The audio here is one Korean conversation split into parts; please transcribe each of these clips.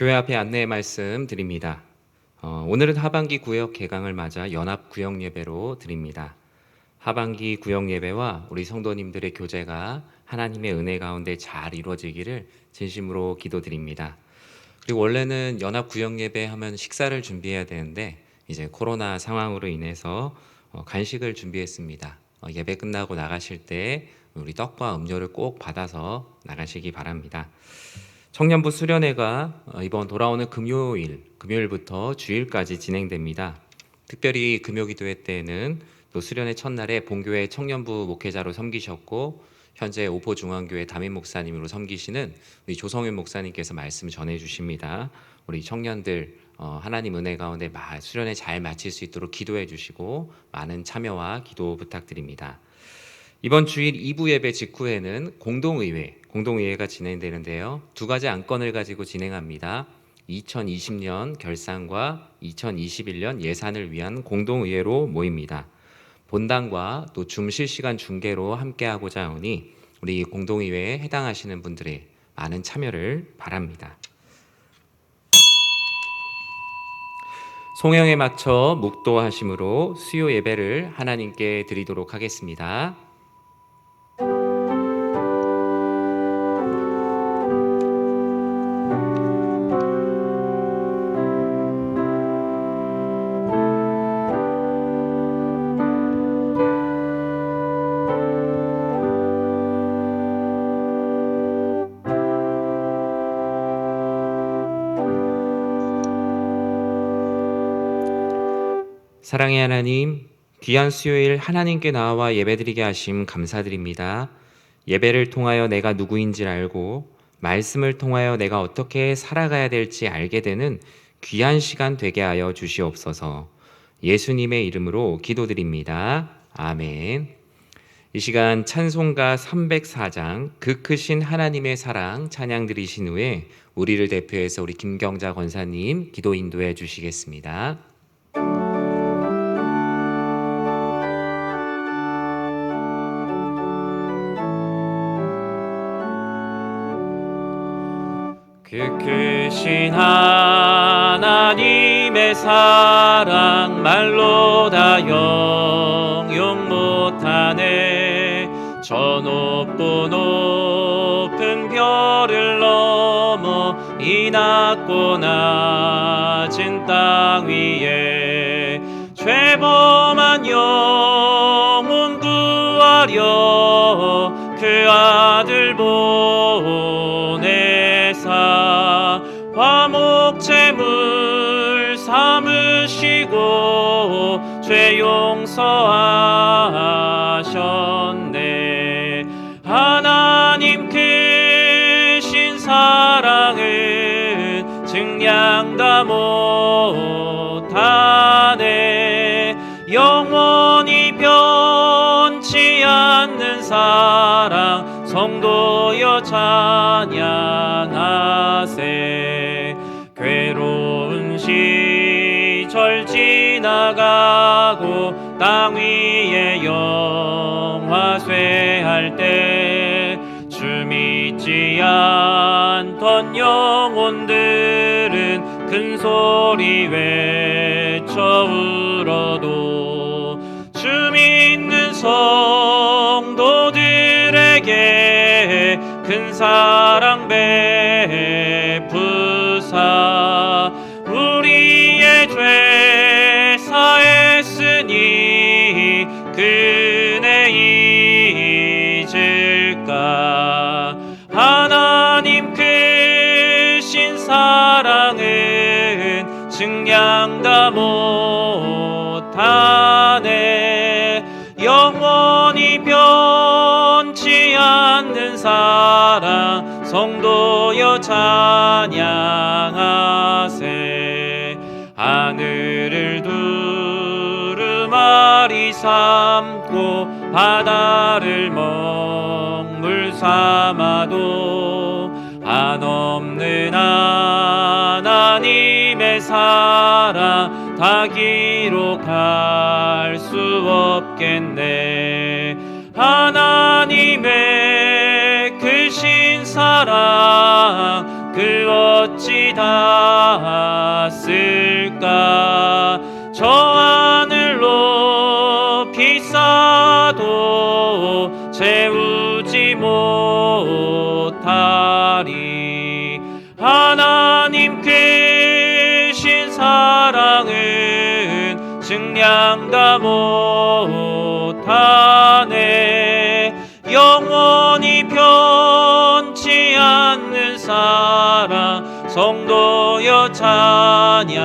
교회 앞에 안내 말씀 드립니다. 오늘은 하반기 구역 개강을 맞아 연합 구역 예배로 드립니다. 하반기 구역 예배와 우리 성도님들의 교제가 하나님의 은혜 가운데 잘 이루어지기를 진심으로 기도드립니다. 그리고 원래는 연합 구역 예배 하면 식사를 준비해야 되는데 이제 코로나 상황으로 인해서 간식을 준비했습니다. 예배 끝나고 나가실 때 우리 떡과 음료를 꼭 받아서 나가시기 바랍니다. 청년부 수련회가 이번 돌아오는 금요일부터 주일까지 진행됩니다. 특별히 금요기도회 때에는 또 수련회 첫날에 본교회 청년부 목회자로 섬기셨고 현재 오포중앙교회 담임 목사님으로 섬기시는 우리 조성윤 목사님께서 말씀 전해 주십니다. 우리 청년들 하나님 은혜 가운데 수련회 잘 마칠 수 있도록 기도해 주시고 많은 참여와 기도 부탁드립니다. 이번 주일 2부 예배 직후에는 공동의회가 진행되는데요. 두 가지 안건을 가지고 진행합니다. 2020년 결산과 2021년 예산을 위한 공동의회로 모입니다. 본당과 또 줌 실시간 중계로 함께하고자 하오니 우리 공동의회에 해당하시는 분들의 많은 참여를 바랍니다. 송영에 맞춰 묵도하심으로 수요 예배를 하나님께 드리도록 하겠습니다. 사랑의 하나님, 귀한 수요일 하나님께 나와 예배드리게 하심 감사드립니다. 예배를 통하여 내가 누구인지 알고 말씀을 통하여 내가 어떻게 살아가야 될지 알게 되는 귀한 시간 되게 하여 주시옵소서. 예수님의 이름으로 기도드립니다. 아멘. 이 시간 찬송가 304장 그 크신 하나님의 사랑 찬양 드리신 후에 우리를 대표해서 우리 김경자 권사님 기도 인도해 주시겠습니다. 그 크신 하나님의 사랑 말로 다 영용 못하네. 저 높고 높은 별을 넘어 이 낮고 낮은 땅 위에 죄범한 영혼 구하려 그 아들 보내사 화목제물 삼으시고 죄 용서하셨네. 하나님 크신 사랑은 증량 다 못하네. 영원히 변치 않는 사랑 성도여 찬양하세. 괴로운 시절 지나가고 땅 위에 영화쇠할 때 주 믿지 않던 영혼들은 큰 소리 외쳐 울어도 주 믿는 성도들에게 큰 사랑 베푸사 우리의 죄 사했으니 그네 잊을까. 하나님 크신 사랑은 증량 다 못하네. 영원히 변치 않는 사랑 성도여 찬양하세. 하늘을 두루마리 삼고 바다를 먹물 삼아도 한없는 하나님의 사랑 다 기록할 수 없겠네. 하나님의 크신 사랑 그 어찌 어찌 닿았을까? 저 하늘 높이 쌓아도 채우지 못하리. 하나님 크신 사랑은 증량 다 못하네. 영원히 변치 않는 사랑 성도여 찬양하세.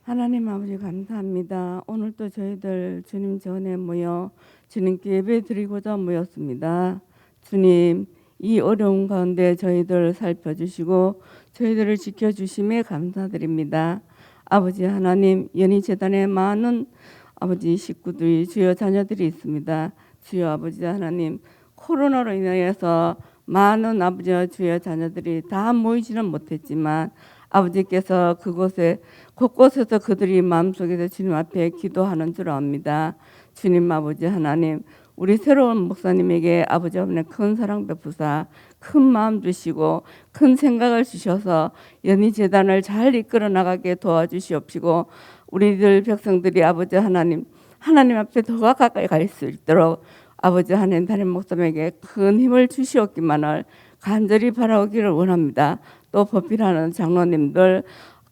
하나님 아버지 감사합니다. 오늘 또 저희들 주님 전에 모여 주님께 예배 드리고자 모였습니다. 주님, 이 어려운 가운데 저희들 살펴주시고 저희들을 지켜주심에 감사드립니다. 아버지 하나님, 연희재단에 많은 아버지 식구들이 주여 자녀들이 있습니다. 주여 아버지 하나님, 코로나로 인하여서 많은 아버지와 주여 자녀들이 다 모이지는 못했지만 아버지께서 그곳에 곳곳에서 그들이 마음속에서 주님 앞에 기도하는 줄 압니다. 주님 아버지 하나님, 우리 새로운 목사님에게 아버지 하나님 큰 사랑 베푸사 큰 마음 주시고 큰 생각을 주셔서 연희재단을 잘 이끌어 나가게 도와주시옵시고 우리들 백성들이 아버지 하나님 앞에 더 가까이 갈 수 있도록 아버지 하나님 담임 목사님에게 큰 힘을 주시옵기만을 간절히 바라오기를 원합니다. 또 법필하는 장로님들,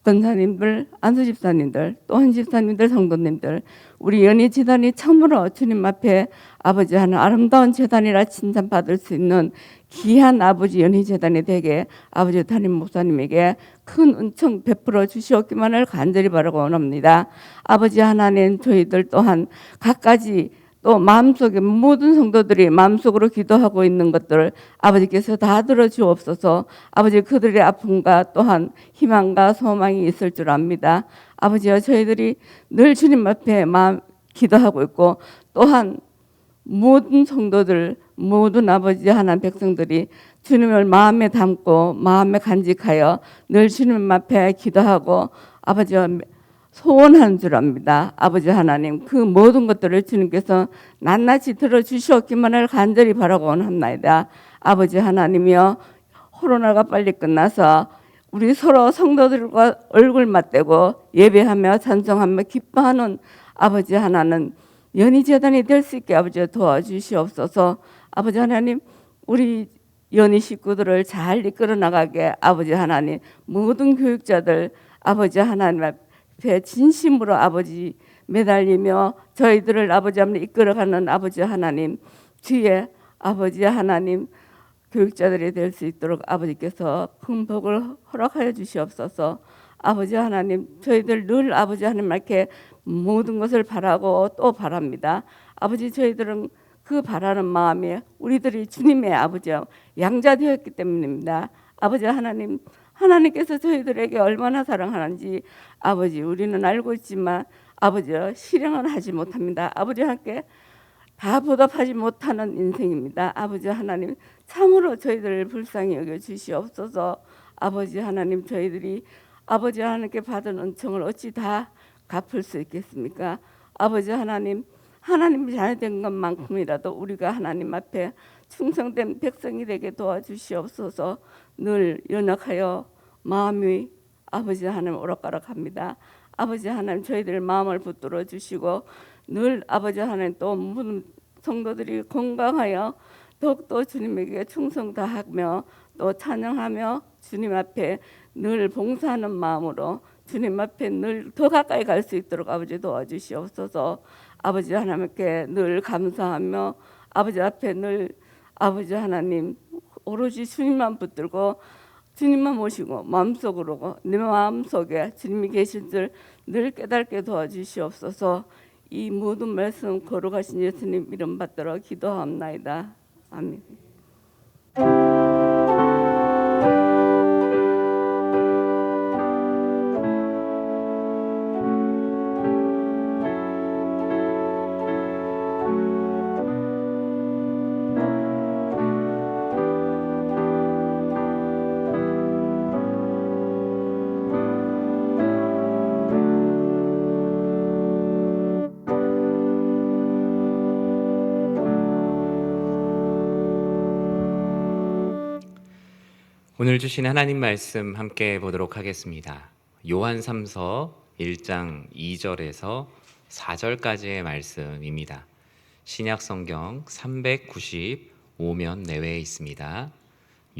권사님들, 안수집사님들, 또 헌집사님들, 성도님들, 우리 연희재단이 참으로 주님 앞에 아버지 하는 아름다운 재단이라 칭찬받을 수 있는 귀한 아버지 연희재단이 되게 아버지 담임 목사님에게 큰 은총 베풀어 주시옵기만을 간절히 바라고 원합니다. 아버지 하나님, 저희들 또한 각가지 또 마음속에 모든 성도들이 마음속으로 기도하고 있는 것들을 아버지께서 다 들어주옵소서. 아버지 그들의 아픔과 또한 희망과 소망이 있을 줄 압니다. 아버지여 저희들이 늘 주님 앞에 기도하고 있고 또한 모든 성도들 모든 아버지 하나님 백성들이 주님을 마음에 담고 마음에 간직하여 늘 주님 앞에 기도하고 아버지와 소원하는 줄 압니다. 아버지 하나님 그 모든 것들을 주님께서 낱낱이 들어주시옵기만을 간절히 바라고 원합니다. 아버지 하나님이여 코로나가 빨리 끝나서 우리 서로 성도들과 얼굴 맞대고 예배하며 찬송하며 기뻐하는 아버지 하나는 연희재단이 될 수 있게 아버지 도와주시옵소서. 아버지 하나님 우리 연희 식구들을 잘 이끌어 나가게 아버지 하나님 모든 교육자들 아버지 하나님 앞에 진심으로 아버지 매달리며 저희들을 아버지 하나님 이끌어가는 아버지 하나님 뒤에 아버지 하나님 교육자들이 될 수 있도록 아버지께서 큰 복을 허락하여 주시옵소서. 아버지 하나님 저희들 늘 아버지 하나님께 모든 것을 바라고 또 바랍니다. 아버지 저희들은 그 바라는 마음이 우리들이 주님의 아버지와 양자되었기 때문입니다. 아버지 하나님 하나님께서 저희들에게 얼마나 사랑하는지 아버지 우리는 알고 있지만 아버지 실행은 하지 못합니다. 아버지 함께 다 보답하지 못하는 인생입니다. 아버지 하나님 참으로 저희들을 불쌍히 여겨 주시옵소서. 아버지 하나님 저희들이 아버지 하나님께 받은 은총을 어찌 다 갚을 수 있겠습니까? 아버지 하나님 잘된 것만큼이라도 우리가 하나님 앞에 충성된 백성이 되게 도와주시옵소서. 늘 연약하여 마음이 아버지 하나님 오락가락합니다. 아버지 하나님 저희들 마음을 붙들어 주시고 늘 아버지 하나님 또 모든 성도들이 건강하여 더욱더 주님에게 충성 다하며 또 찬양하며 주님 앞에 늘 봉사하는 마음으로 주님 앞에 늘 더 가까이 갈 수 있도록 아버지 도와주시옵소서. 아버지 하나님께 늘 감사하며 아버지 앞에 늘 아버지 하나님 오로지 주님만 붙들고 주님만 모시고 마음속으로 내 마음속에 주님이 계실 줄 늘 깨닫게 도와주시옵소서. 이 모든 말씀 거룩하신 예수님 이름 받들어 기도하옵나이다. 아멘. 오늘 주신 하나님 말씀 함께 보도록 하겠습니다. 요한 3서 1장 2절에서 4절까지의 말씀입니다. 신약 성경 395면 내외에 있습니다.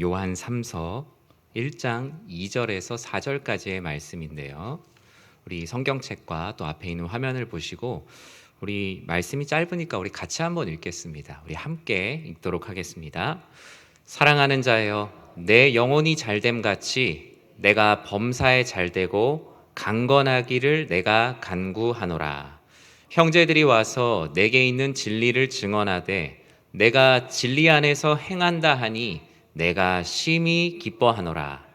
요한 3서 1장 2절에서 4절까지의 말씀인데요. 우리 성경책과 또 앞에 있는 화면을 보시고 우리 말씀이 짧으니까 우리 같이 한번 읽겠습니다. 우리 함께 읽도록 하겠습니다. 사랑하는 자여, 내 영혼이 잘됨 같이 내가 범사에 잘되고 강건하기를 내가 간구하노라. 형제들이 와서 내게 있는 진리를 증언하되 내가 진리 안에서 행한다 하니 내가 심히 기뻐하노라.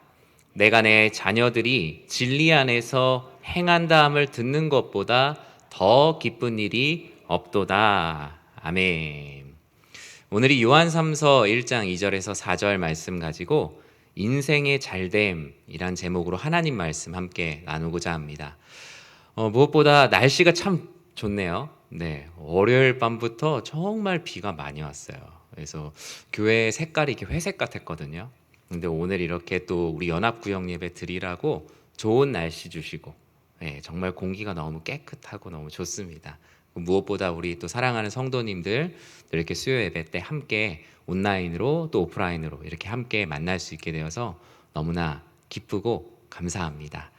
내가 내 자녀들이 진리 안에서 행한다 함을 듣는 것보다 더 기쁜 일이 없도다. 아멘. 오늘이 요한 3서 1장 2절에서 4절 말씀 가지고 인생의 잘됨이란 제목으로 하나님 말씀 함께 나누고자 합니다. 무엇보다 날씨가 참 좋네요. 네, 월요일 밤부터 정말 비가 많이 왔어요. 그래서 교회 색깔이 이렇게 회색 같았거든요. 근데 오늘 이렇게 또 우리 연합구역 예배 드리라고 좋은 날씨 주시고, 네, 정말 공기가 너무 깨끗하고 너무 좋습니다. 무엇보다 우리 또 사랑하는 성도님들 이렇게 수요 예배 때 함께 온라인으로 또 오프라인으로 이렇게 함께 만날 수 있게 되어서 너무나 기쁘고 감사합니다.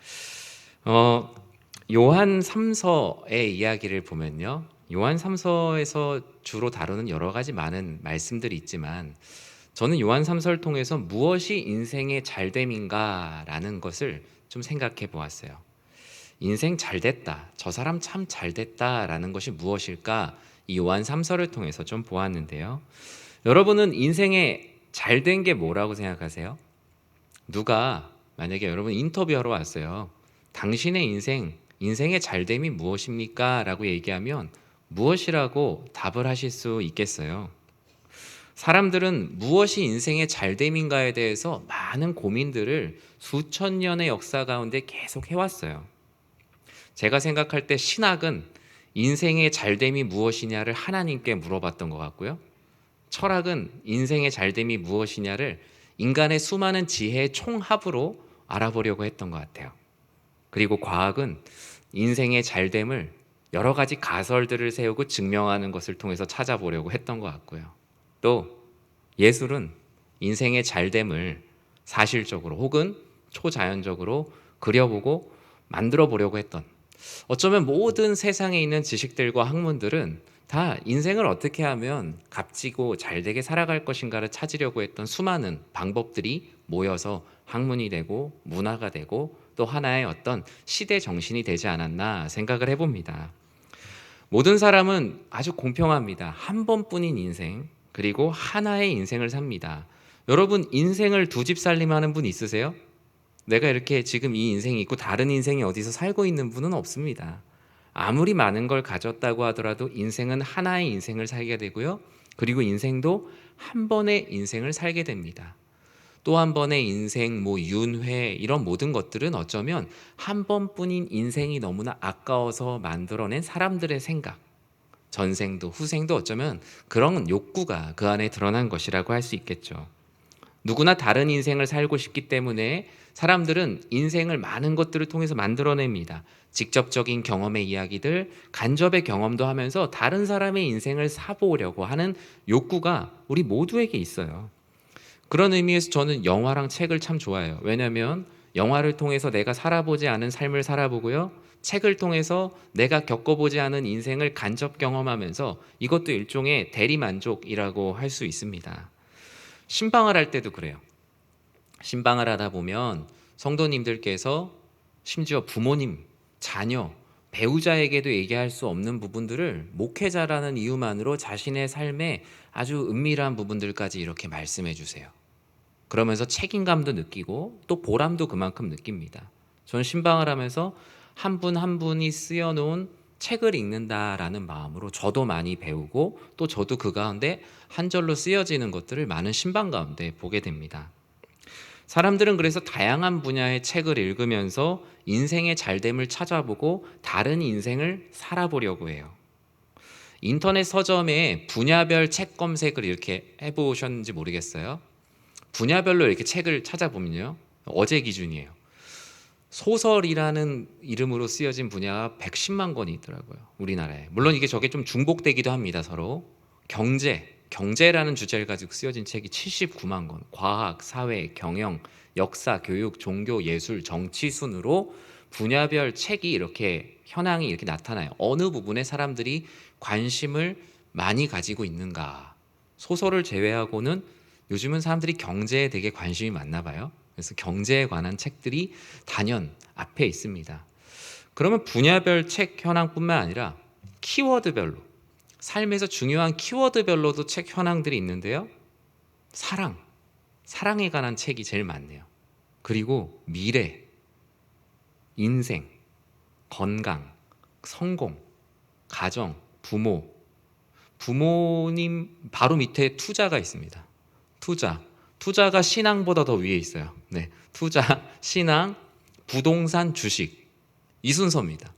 요한 3서의 이야기를 보면요, 요한 3서에서 주로 다루는 여러 가지 많은 말씀들이 있지만 저는 요한 3서를 통해서 무엇이 인생의 잘됨인가라는 것을 좀 생각해 보았어요. 인생 잘됐다, 저 사람 참 잘됐다라는 것이 무엇일까? 이 요한 3서를 통해서 좀 보았는데요. 여러분은 인생에 잘된 게 뭐라고 생각하세요? 누가 만약에 여러분 인터뷰하러 왔어요. 당신의 인생의 잘됨이 무엇입니까? 라고 얘기하면 무엇이라고 답을 하실 수 있겠어요? 사람들은 무엇이 인생의 잘됨인가에 대해서 많은 고민들을 수천 년의 역사 가운데 계속 해왔어요. 제가 생각할 때 신학은 인생의 잘됨이 무엇이냐를 하나님께 물어봤던 것 같고요. 철학은 인생의 잘됨이 무엇이냐를 인간의 수많은 지혜의 총합으로 알아보려고 했던 것 같아요. 그리고 과학은 인생의 잘됨을 여러 가지 가설들을 세우고 증명하는 것을 통해서 찾아보려고 했던 것 같고요. 또 예술은 인생의 잘됨을 사실적으로 혹은 초자연적으로 그려보고 만들어 보려고 했던, 어쩌면 모든 세상에 있는 지식들과 학문들은 다 인생을 어떻게 하면 값지고 잘되게 살아갈 것인가를 찾으려고 했던 수많은 방법들이 모여서 학문이 되고 문화가 되고 또 하나의 어떤 시대 정신이 되지 않았나 생각을 해봅니다. 모든 사람은 아주 공평합니다. 한 번뿐인 인생, 그리고 하나의 인생을 삽니다. 여러분, 인생을 두 집 살림하는 분 있으세요? 내가 이렇게 지금 이 인생이 있고 다른 인생이 어디서 살고 있는 분은 없습니다. 아무리 많은 걸 가졌다고 하더라도 인생은 하나의 인생을 살게 되고요. 그리고 인생도 한 번의 인생을 살게 됩니다. 또 한 번의 인생, 윤회 이런 모든 것들은 어쩌면 한 번뿐인 인생이 너무나 아까워서 만들어낸 사람들의 생각, 전생도 후생도 어쩌면 그런 욕구가 그 안에 드러난 것이라고 할 수 있겠죠. 누구나 다른 인생을 살고 싶기 때문에 사람들은 인생을 많은 것들을 통해서 만들어냅니다. 직접적인 경험의 이야기들, 간접의 경험도 하면서 다른 사람의 인생을 사보려고 하는 욕구가 우리 모두에게 있어요. 그런 의미에서 저는 영화랑 책을 참 좋아해요. 왜냐하면 영화를 통해서 내가 살아보지 않은 삶을 살아보고요, 책을 통해서 내가 겪어보지 않은 인생을 간접 경험하면서 이것도 일종의 대리만족이라고 할 수 있습니다. 신방을 할 때도 그래요. 신방을 하다 보면 성도님들께서 심지어 부모님, 자녀, 배우자에게도 얘기할 수 없는 부분들을 목회자라는 이유만으로 자신의 삶에 아주 은밀한 부분들까지 이렇게 말씀해 주세요. 그러면서 책임감도 느끼고 또 보람도 그만큼 느낍니다. 저는 신방을 하면서 한 분 한 분이 쓰여놓은 책을 읽는다라는 마음으로 저도 많이 배우고 또 저도 그 가운데 한 절로 쓰여지는 것들을 많은 신방 가운데 보게 됩니다. 사람들은 그래서 다양한 분야의 책을 읽으면서 인생의 잘됨을 찾아보고 다른 인생을 살아보려고 해요. 인터넷 서점에 분야별 책 검색을 이렇게 해보셨는지 모르겠어요. 분야별로 이렇게 책을 찾아보면요, 어제 기준이에요. 소설이라는 이름으로 쓰여진 분야가 110만 권이 있더라고요, 우리나라에. 물론 이게 저게 좀 중복되기도 합니다, 서로. 경제라는 주제를 가지고 쓰여진 책이 79만 권, 과학, 사회, 경영, 역사, 교육, 종교, 예술, 정치 순으로 분야별 책이 이렇게 현황이 이렇게 나타나요. 어느 부분에 사람들이 관심을 많이 가지고 있는가. 소설을 제외하고는 요즘은 사람들이 경제에 되게 관심이 많나 봐요. 그래서 경제에 관한 책들이 단연 앞에 있습니다. 그러면 분야별 책 현황뿐만 아니라 키워드별로, 삶에서 중요한 키워드별로도 책 현황들이 있는데요. 사랑에 관한 책이 제일 많네요. 그리고 미래, 인생, 건강, 성공, 가정, 부모님 바로 밑에 투자가 있습니다. 투자가 신앙보다 더 위에 있어요. 네, 투자, 신앙, 부동산, 주식, 이 순서입니다.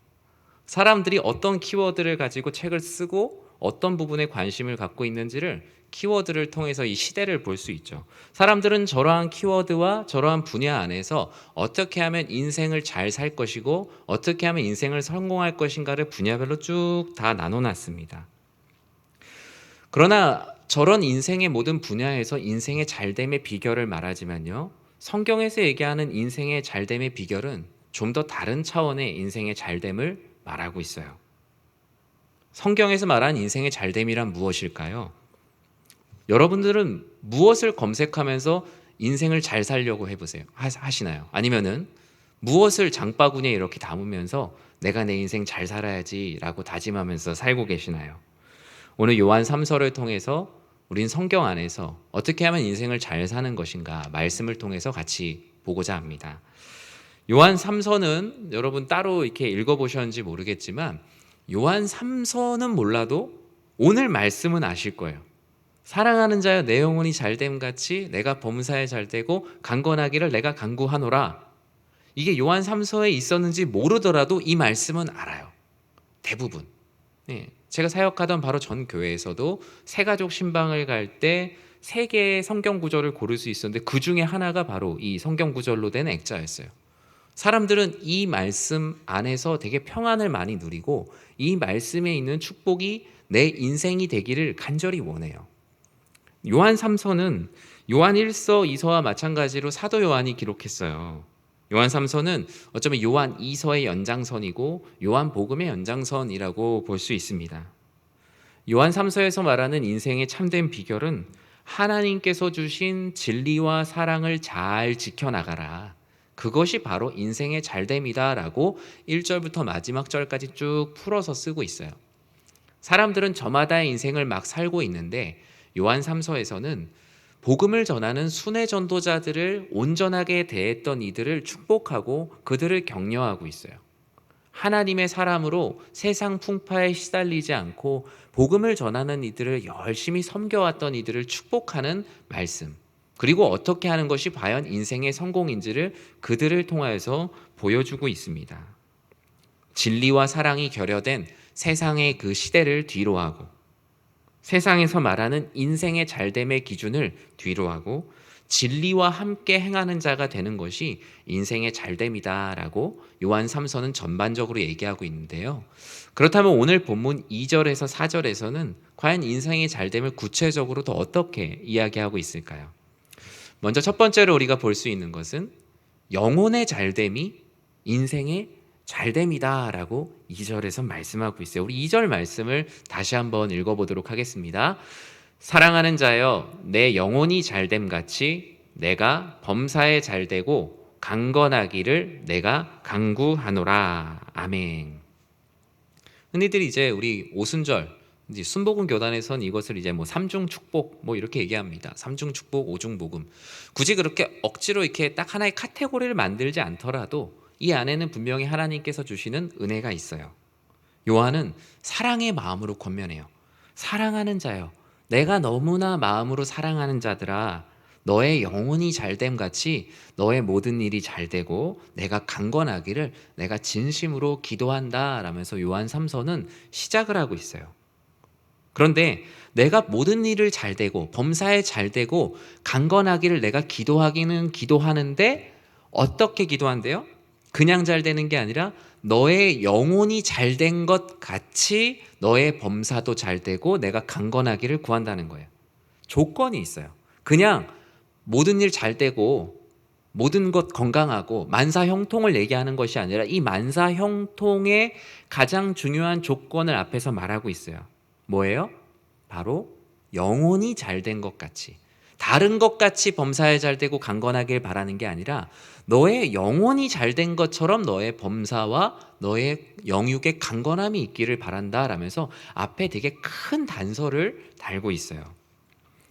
사람들이 어떤 키워드를 가지고 책을 쓰고 어떤 부분에 관심을 갖고 있는지를 키워드를 통해서 이 시대를 볼 수 있죠. 사람들은 저러한 키워드와 저러한 분야 안에서 어떻게 하면 인생을 잘 살 것이고 어떻게 하면 인생을 성공할 것인가를 분야별로 쭉 다 나눠놨습니다. 그러나 저런 인생의 모든 분야에서 인생의 잘됨의 비결을 말하지만요, 성경에서 얘기하는 인생의 잘됨의 비결은 좀 더 다른 차원의 인생의 잘됨을 말하고 있어요. 성경에서 말한 인생의 잘됨이란 무엇일까요? 여러분들은 무엇을 검색하면서 인생을 잘 살려고 해보세요. 하시나요? 아니면은 무엇을 장바구니에 이렇게 담으면서 내가 내 인생 잘 살아야지 라고 다짐하면서 살고 계시나요? 오늘 요한 3서를 통해서 우린 성경 안에서 어떻게 하면 인생을 잘 사는 것인가 말씀을 통해서 같이 보고자 합니다. 요한 3서는 여러분 따로 이렇게 읽어보셨는지 모르겠지만 요한 3서는 몰라도 오늘 말씀은 아실 거예요. 사랑하는 자여 내 영혼이 잘됨 같이 내가 범사에 잘되고 강건하기를 내가 간구하노라. 이게 요한 3서에 있었는지 모르더라도 이 말씀은 알아요. 대부분. 네. 제가 사역하던 바로 전 교회에서도 새가족 신방을 갈 때 3개의 성경 구절을 고를 수 있었는데 그 중에 하나가 바로 이 성경 구절로 된 액자였어요. 사람들은 이 말씀 안에서 되게 평안을 많이 누리고 이 말씀에 있는 축복이 내 인생이 되기를 간절히 원해요. 요한 3서는 요한 1서, 2서와 마찬가지로 사도 요한이 기록했어요. 요한 3서는 어쩌면 요한 2서의 연장선이고 요한 복음의 연장선이라고 볼 수 있습니다. 요한 3서에서 말하는 인생의 참된 비결은 하나님께서 주신 진리와 사랑을 잘 지켜나가라. 그것이 바로 인생의 잘됨이다 라고 1절부터 마지막 절까지 쭉 풀어서 쓰고 있어요. 사람들은 저마다의 인생을 막 살고 있는데 요한 3서에서는 복음을 전하는 순회 전도자들을 온전하게 대했던 이들을 축복하고 그들을 격려하고 있어요. 하나님의 사람으로 세상 풍파에 시달리지 않고 복음을 전하는 이들을 열심히 섬겨왔던 이들을 축복하는 말씀, 그리고 어떻게 하는 것이 과연 인생의 성공인지를 그들을 통하여서 보여주고 있습니다. 진리와 사랑이 결여된 세상의 그 시대를 뒤로하고 세상에서 말하는 인생의 잘됨의 기준을 뒤로하고 진리와 함께 행하는 자가 되는 것이 인생의 잘됨이다라고 요한 3서는 전반적으로 얘기하고 있는데요. 그렇다면 오늘 본문 2절에서 4절에서는 과연 인생의 잘됨을 구체적으로 더 어떻게 이야기하고 있을까요? 먼저 첫 번째로 우리가 볼 수 있는 것은 영혼의 잘됨이 인생의 잘됨이다라고 2절에서 말씀하고 있어요. 우리 2절 말씀을 다시 한번 읽어보도록 하겠습니다. 사랑하는 자여 내 영혼이 잘됨 같이 내가 범사에 잘되고 강건하기를 내가 간구하노라. 아멘. 흔히들 이제 우리 오순절 이제 순복음 교단에선 이것을 이제 뭐 삼중 축복 뭐 이렇게 얘기합니다. 삼중 축복, 오중 복음. 굳이 그렇게 억지로 이렇게 딱 하나의 카테고리를 만들지 않더라도 이 안에는 분명히 하나님께서 주시는 은혜가 있어요. 요한은 사랑의 마음으로 권면해요. 사랑하는 자여, 내가 너무나 마음으로 사랑하는 자들아, 너의 영혼이 잘됨 같이 너의 모든 일이 잘되고 내가 강건하기를 내가 진심으로 기도한다 라면서 요한 3서는 시작을 하고 있어요. 그런데 내가 모든 일을 잘 되고 범사에 잘 되고 강건하기를 내가 기도하기는 기도하는데 어떻게 기도한대요? 그냥 잘 되는 게 아니라 너의 영혼이 잘 된 것 같이 너의 범사도 잘 되고 내가 강건하기를 구한다는 거예요. 조건이 있어요. 그냥 모든 일 잘 되고 모든 것 건강하고 만사형통을 얘기하는 것이 아니라 이 만사형통의 가장 중요한 조건을 앞에서 말하고 있어요. 뭐예요? 바로 영혼이 잘 된 것 같이, 다른 것 같이 범사에 잘 되고 강건하길 바라는 게 아니라 너의 영혼이 잘 된 것처럼 너의 범사와 너의 영육의 강건함이 있기를 바란다 라면서 앞에 되게 큰 단서를 달고 있어요.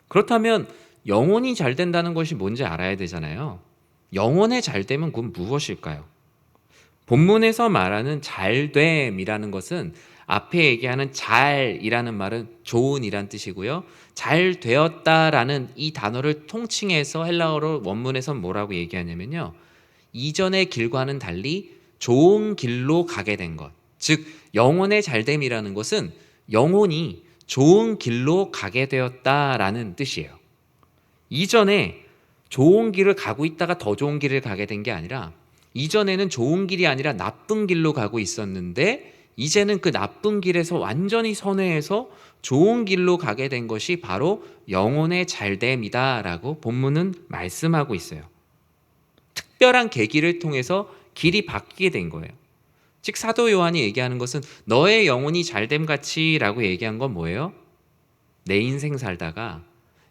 그렇다면 영혼이 잘 된다는 것이 뭔지 알아야 되잖아요. 영혼의 잘 됨은 그건 무엇일까요? 본문에서 말하는 잘됨이라는 것은 앞에 얘기하는 잘이라는 말은 좋은이란 뜻이고요. 잘 되었다라는 이 단어를 통칭해서 헬라어로 원문에선 뭐라고 얘기하냐면요. 이전의 길과는 달리 좋은 길로 가게 된 것. 즉 영혼의 잘됨이라는 것은 영혼이 좋은 길로 가게 되었다라는 뜻이에요. 이전에 좋은 길을 가고 있다가 더 좋은 길을 가게 된 게 아니라 이전에는 좋은 길이 아니라 나쁜 길로 가고 있었는데 이제는 그 나쁜 길에서 완전히 선회해서 좋은 길로 가게 된 것이 바로 영혼의 잘됨이다라고 본문은 말씀하고 있어요. 특별한 계기를 통해서 길이 바뀌게 된 거예요. 즉 사도 요한이 얘기하는 것은 너의 영혼이 잘됨 같이라고 얘기한 건 뭐예요? 내 인생 살다가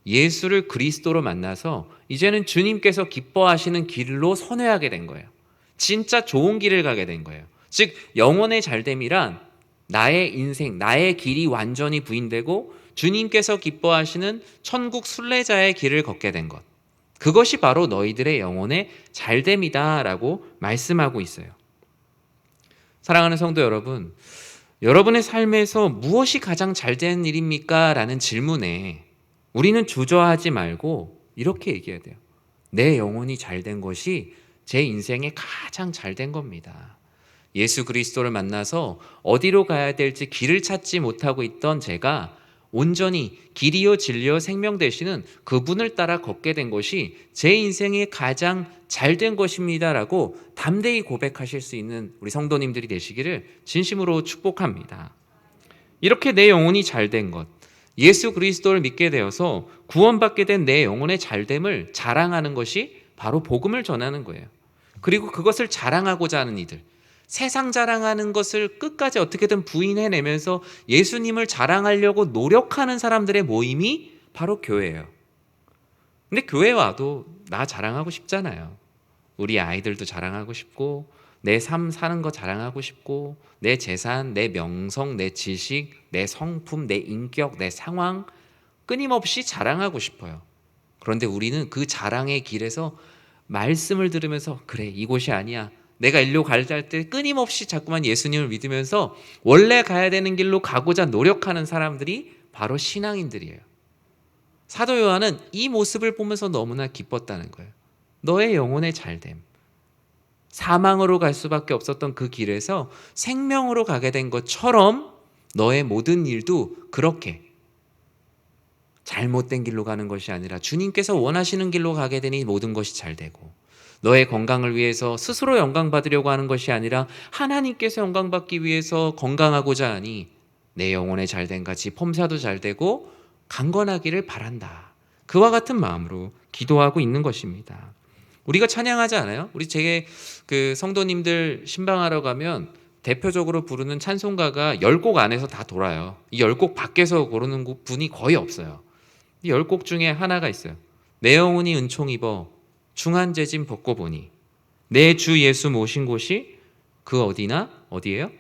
예수를 그리스도로 만나서 이제는 주님께서 기뻐하시는 길로 선회하게 된 거예요. 진짜 좋은 길을 가게 된 거예요. 즉 영혼의 잘됨이란 나의 인생, 나의 길이 완전히 부인되고 주님께서 기뻐하시는 천국 순례자의 길을 걷게 된 것. 그것이 바로 너희들의 영혼의 잘됨이다라고 말씀하고 있어요. 사랑하는 성도 여러분, 여러분의 삶에서 무엇이 가장 잘된 일입니까? 라는 질문에 우리는 주저하지 말고 이렇게 얘기해야 돼요. 내 영혼이 잘된 것이 제 인생에 가장 잘된 겁니다. 예수 그리스도를 만나서 어디로 가야 될지 길을 찾지 못하고 있던 제가 온전히 길이요 진리요 생명 되시는 그분을 따라 걷게 된 것이 제 인생에 가장 잘된 것입니다라고 담대히 고백하실 수 있는 우리 성도님들이 되시기를 진심으로 축복합니다. 이렇게 내 영혼이 잘된 것, 예수 그리스도를 믿게 되어서 구원받게 된 내 영혼의 잘됨을 자랑하는 것이 바로 복음을 전하는 거예요. 그리고 그것을 자랑하고자 하는 이들, 세상 자랑하는 것을 끝까지 어떻게든 부인해내면서 예수님을 자랑하려고 노력하는 사람들의 모임이 바로 교회예요. 근데 교회 와도 나 자랑하고 싶잖아요. 우리 아이들도 자랑하고 싶고 내 삶 사는 거 자랑하고 싶고 내 재산, 내 명성, 내 지식, 내 성품, 내 인격, 내 상황 끊임없이 자랑하고 싶어요. 그런데 우리는 그 자랑의 길에서 말씀을 들으면서 그래 이곳이 아니야. 내가 일로 갈 때 끊임없이 자꾸만 예수님을 믿으면서 원래 가야 되는 길로 가고자 노력하는 사람들이 바로 신앙인들이에요. 사도 요한은 이 모습을 보면서 너무나 기뻤다는 거예요. 너의 영혼의 잘됨. 사망으로 갈 수밖에 없었던 그 길에서 생명으로 가게 된 것처럼 너의 모든 일도 그렇게 잘못된 길로 가는 것이 아니라 주님께서 원하시는 길로 가게 되니 모든 것이 잘 되고 너의 건강을 위해서 스스로 영광 받으려고 하는 것이 아니라 하나님께서 영광 받기 위해서 건강하고자 하니 내 영혼의 잘됨 같이 범사도 잘 되고 강건하기를 바란다. 그와 같은 마음으로 기도하고 있는 것입니다. 우리가 찬양하지 않아요? 우리 제게 그 성도님들 신방하러 가면 대표적으로 부르는 찬송가가 10곡 안에서 다 돌아요. 이 10곡 밖에서 고르는 분이 거의 없어요. 이 10곡 중에 하나가 있어요. 내 영혼이 은총 입어 중한 재짐 벗고 보니 내 주 예수 모신 곳이 그 어디나 어디예요?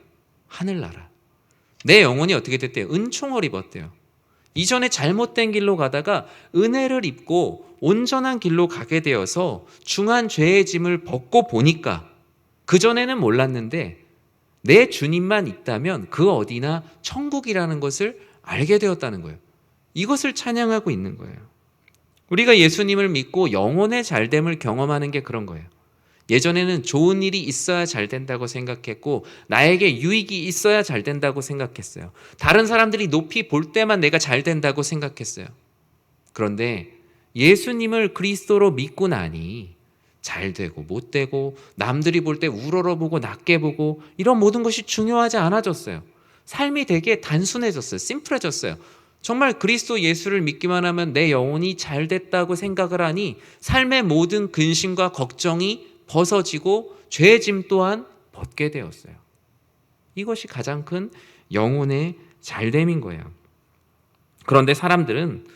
하늘나라. 내 영혼이 어떻게 됐대요? 은총을 입었대요. 이전에 잘못된 길로 가다가 은혜를 입고 온전한 길로 가게 되어서 중한 죄의 짐을 벗고 보니까 그전에는 몰랐는데 내 주님만 있다면 그 어디나 천국이라는 것을 알게 되었다는 거예요. 이것을 찬양하고 있는 거예요. 우리가 예수님을 믿고 영혼의 잘됨을 경험하는 게 그런 거예요. 예전에는 좋은 일이 있어야 잘 된다고 생각했고 나에게 유익이 있어야 잘 된다고 생각했어요. 다른 사람들이 높이 볼 때만 내가 잘 된다고 생각했어요. 그런데 예수님을 그리스도로 믿고 나니 잘 되고 못 되고 남들이 볼 때 우러러보고 낮게 보고 이런 모든 것이 중요하지 않아졌어요. 삶이 되게 단순해졌어요. 심플해졌어요. 정말 그리스도 예수를 믿기만 하면 내 영혼이 잘 됐다고 생각을 하니 삶의 모든 근심과 걱정이 벗어지고 죄의 짐 또한 벗게 되었어요. 이것이 가장 큰 영혼의 잘됨인 거예요. 그런데 사람들은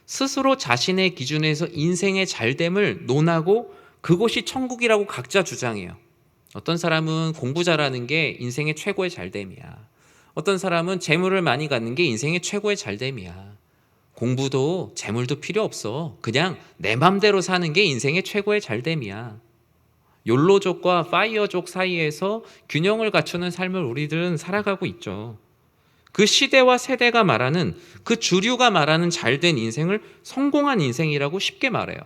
스스로 자신의 기준에서 인생의 잘됨을 논하고 그곳이 천국이라고 각자 주장해요. 어떤 사람은 공부 잘하는 게 인생의 최고의 잘됨이야. 어떤 사람은 재물을 많이 갖는 게 인생의 최고의 잘됨이야. 공부도 재물도 필요 없어. 그냥 내 맘대로 사는 게 인생의 최고의 잘됨이야. 욜로족과 파이어족 사이에서 균형을 갖추는 삶을 우리들은 살아가고 있죠. 그 시대와 세대가 말하는, 그 주류가 말하는 잘된 인생을 성공한 인생이라고 쉽게 말해요.